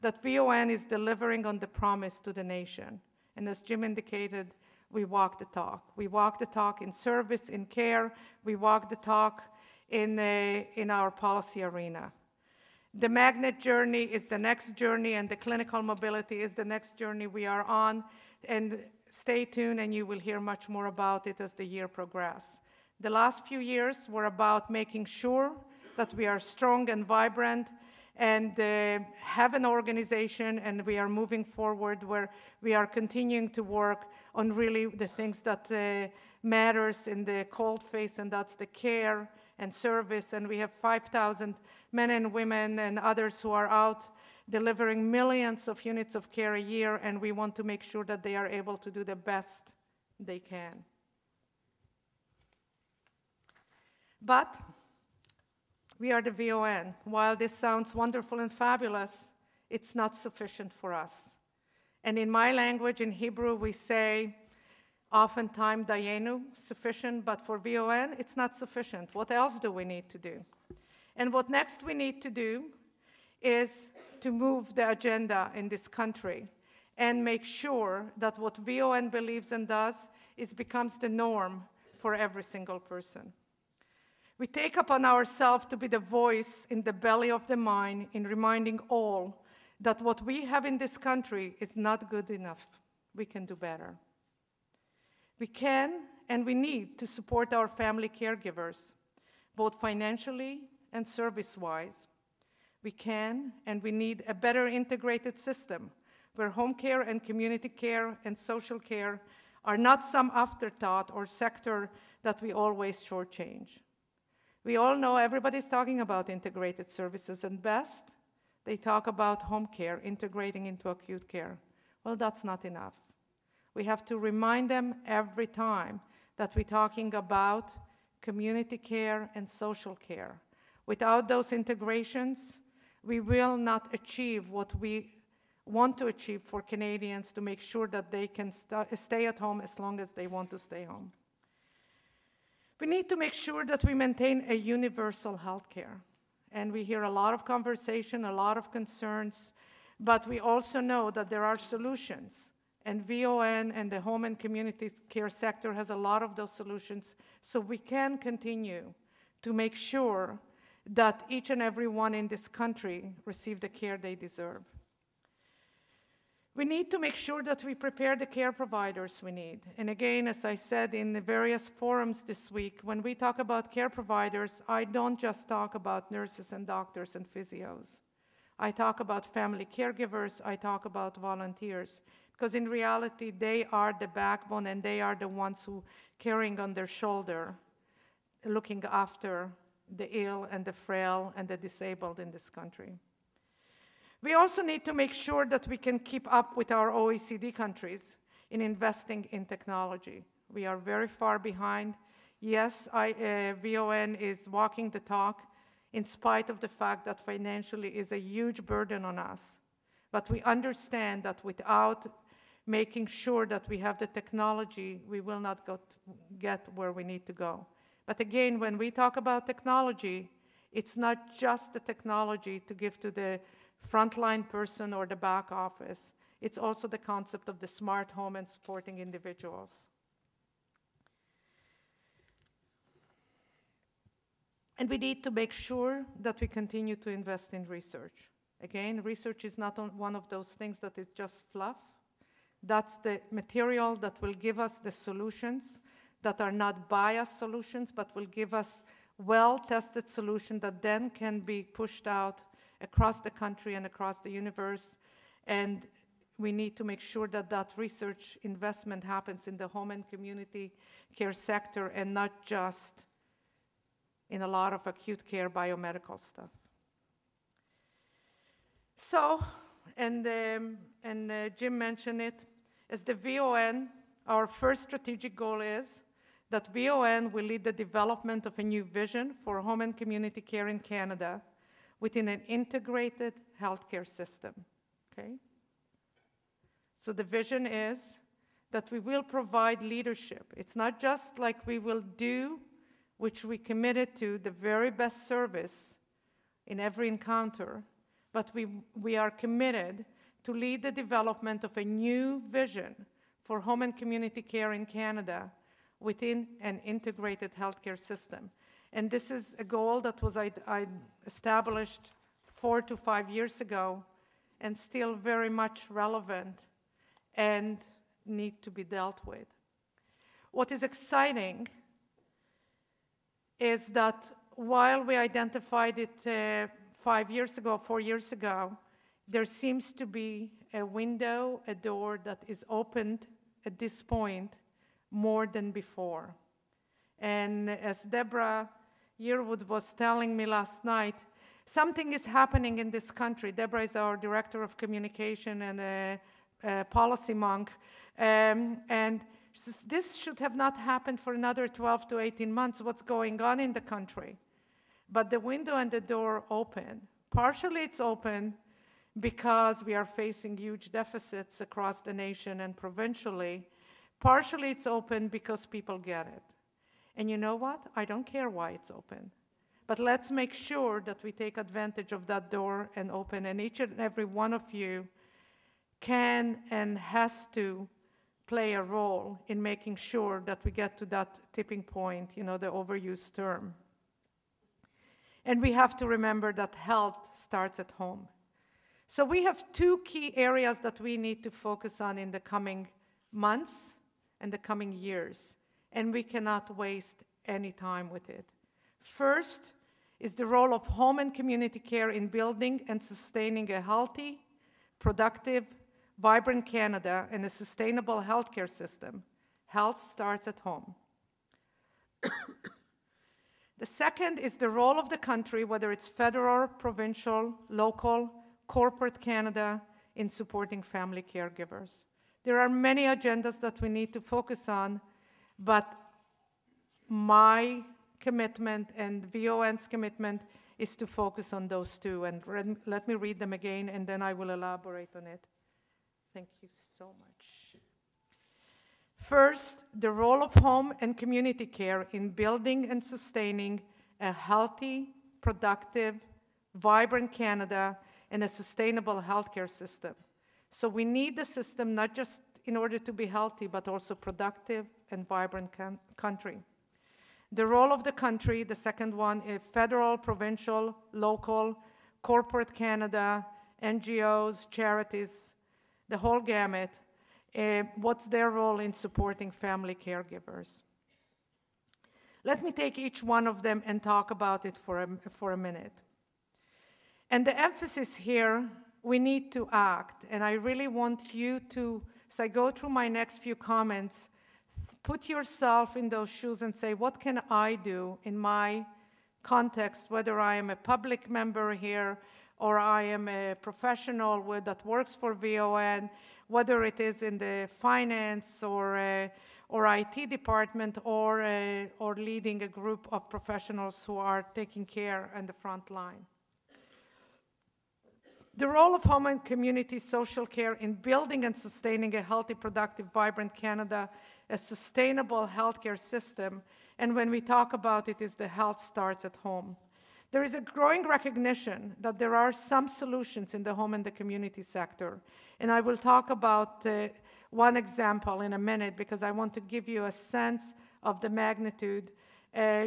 that VON is delivering on the promise to the nation. And as Jim indicated, we walk the talk. We walk the talk in service, in care. We walk the talk in our policy arena. The magnet journey is the next journey, and the clinical mobility is the next journey we are on. And stay tuned, and you will hear much more about it as the year progresses. The last few years were about making sure that we are strong and vibrant and have an organization, and we are moving forward where we are continuing to work on really the things that matters in the cold face, and that's the care and service. And we have 5,000 men and women and others who are out delivering millions of units of care a year, and we want to make sure that they are able to do the best they can. But we are the VON. While this sounds wonderful and fabulous, it's not sufficient for us. And in my language, in Hebrew, we say, oftentimes, dayenu, sufficient, but for VON, it's not sufficient. What else do we need to do? And what next we need to do is to move the agenda in this country and make sure that what VON believes and does becomes the norm for every single person. We take upon ourselves to be the voice in the belly of the mind in reminding all that what we have in this country is not good enough. We can do better. We can and we need to support our family caregivers, both financially and service-wise. We can and we need a better integrated system where home care and community care and social care are not some afterthought or sector that we always shortchange. We all know everybody's talking about integrated services, and best, they talk about home care integrating into acute care. Well, that's not enough. We have to remind them every time that we're talking about community care and social care. Without those integrations, we will not achieve what we want to achieve for Canadians to make sure that they can stay at home as long as they want to stay home. We need to make sure that we maintain a universal health care. And we hear a lot of conversation, a lot of concerns, but we also know that there are solutions. And VON and the home and community care sector has a lot of those solutions, so we can continue to make sure that each and every one in this country receive the care they deserve. We need to make sure that we prepare the care providers we need. And again, as I said in the various forums this week, when we talk about care providers, I don't just talk about nurses and doctors and physios. I talk about family caregivers, I talk about volunteers, because in reality, they are the backbone and they are the ones who carrying on their shoulder, looking after the ill and the frail and the disabled in this country. We also need to make sure that we can keep up with our OECD countries in investing in technology. We are very far behind. Yes, VON is walking the talk in spite of the fact that financially is a huge burden on us. But we understand that without making sure that we have the technology, we will not get where we need to go. But again, when we talk about technology, it's not just the technology to give to the frontline person or the back office. It's also the concept of the smart home and supporting individuals. And we need to make sure that we continue to invest in research. Again, research is not one of those things that is just fluff. That's the material that will give us the solutions that are not biased solutions, but will give us well-tested solutions that then can be pushed out across the country and across the universe. And we need to make sure that that research investment happens in the home and community care sector and not just in a lot of acute care biomedical stuff. So, and Jim mentioned it, as the VON, our first strategic goal is that VON will lead the development of a new vision for home and community care in Canada within an integrated healthcare system, okay? So the vision is that we will provide leadership. It's not just like we will do, which we committed to, the very best service in every encounter, but we are committed to lead the development of a new vision for home and community care in Canada within an integrated healthcare system. And this is a goal that was I established 4 to 5 years ago and still very much relevant and need to be dealt with. What is exciting is that while we identified it 4 years ago, there seems to be a window, a door that is opened at this point more than before. And as Deborah Yearwood was telling me last night, something is happening in this country. Deborah is our Director of Communication and a policy monk. And this should have not happened for another 12 to 18 months, what's going on in the country. But the window and the door open. Partially it's open because we are facing huge deficits across the nation and provincially. Partially it's open because people get it. And you know what? I don't care why it's open. But let's make sure that we take advantage of that door and open, and each and every one of you can and has to play a role in making sure that we get to that tipping point, the overused term. And we have to remember that health starts at home. So we have 2 key areas that we need to focus on in the coming months and the coming years, and we cannot waste any time with it. First is the role of home and community care in building and sustaining a healthy, productive, vibrant Canada and a sustainable healthcare system. Health starts at home. The second is the role of the country, whether it's federal, provincial, local, corporate Canada, in supporting family caregivers. There are many agendas that we need to focus on, but my commitment and VON's commitment is to focus on those 2. And let me read them again, and then I will elaborate on it. Thank you so much. First, the role of home and community care in building and sustaining a healthy, productive, vibrant Canada and a sustainable healthcare system. So we need the system not just in order to be healthy, but also productive and vibrant country. The role of the country, the second one, is federal, provincial, local, corporate Canada, NGOs, charities, the whole gamut. What's their role in supporting family caregivers? Let me take each one of them and talk about it for a minute. And the emphasis here, we need to act. And I really want you to, as I go through my next few comments, put yourself in those shoes and say, what can I do in my context, whether I am a public member here or I am a professional that works for VON, whether it is in the finance or IT department or leading a group of professionals who are taking care on the front line. The role of home and community social care in building and sustaining a healthy, productive, vibrant Canada, a sustainable healthcare system, and when we talk about it, is the health starts at home. There is a growing recognition that there are some solutions in the home and the community sector, and I will talk about one example in a minute because I want to give you a sense of the magnitude.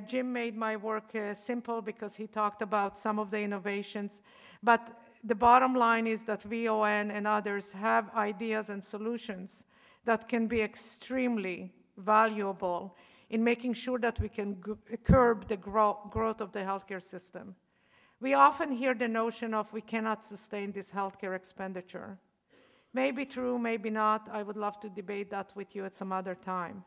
Jim made my work simple because he talked about some of the innovations, but the bottom line is that VON and others have ideas and solutions that can be extremely valuable in making sure that we can curb the growth of the healthcare system. We often hear the notion of we cannot sustain this healthcare expenditure. Maybe true, maybe not. I would love to debate that with you at some other time.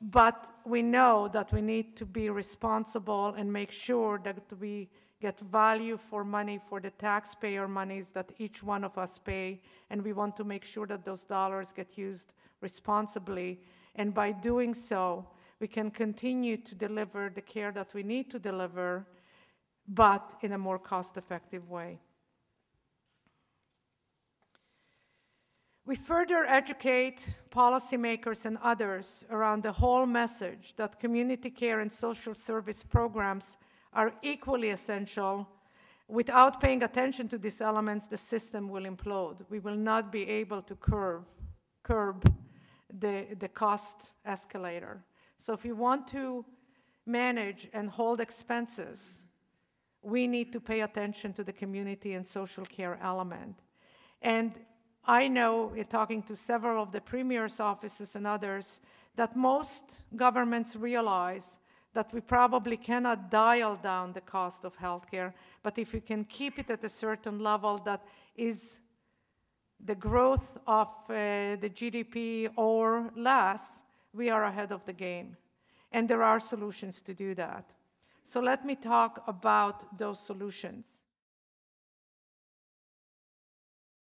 But we know that we need to be responsible and make sure that we get value for money, for the taxpayer monies that each one of us pay, and we want to make sure that those dollars get used responsibly. And by doing so, we can continue to deliver the care that we need to deliver, but in a more cost-effective way. We further educate policymakers and others around the whole message that community care and social service programs are equally essential Without paying attention to these elements, the system will implode. We will not be able to curb the cost escalator. So if we want to manage and hold expenses, we need to pay attention to the community and social care element. And I know, in talking to several of the premier's offices and others, that most governments realize that we probably cannot dial down the cost of healthcare, but if we can keep it at a certain level that is the growth of the GDP or less, we are ahead of the game. And there are solutions to do that. So let me talk about those solutions.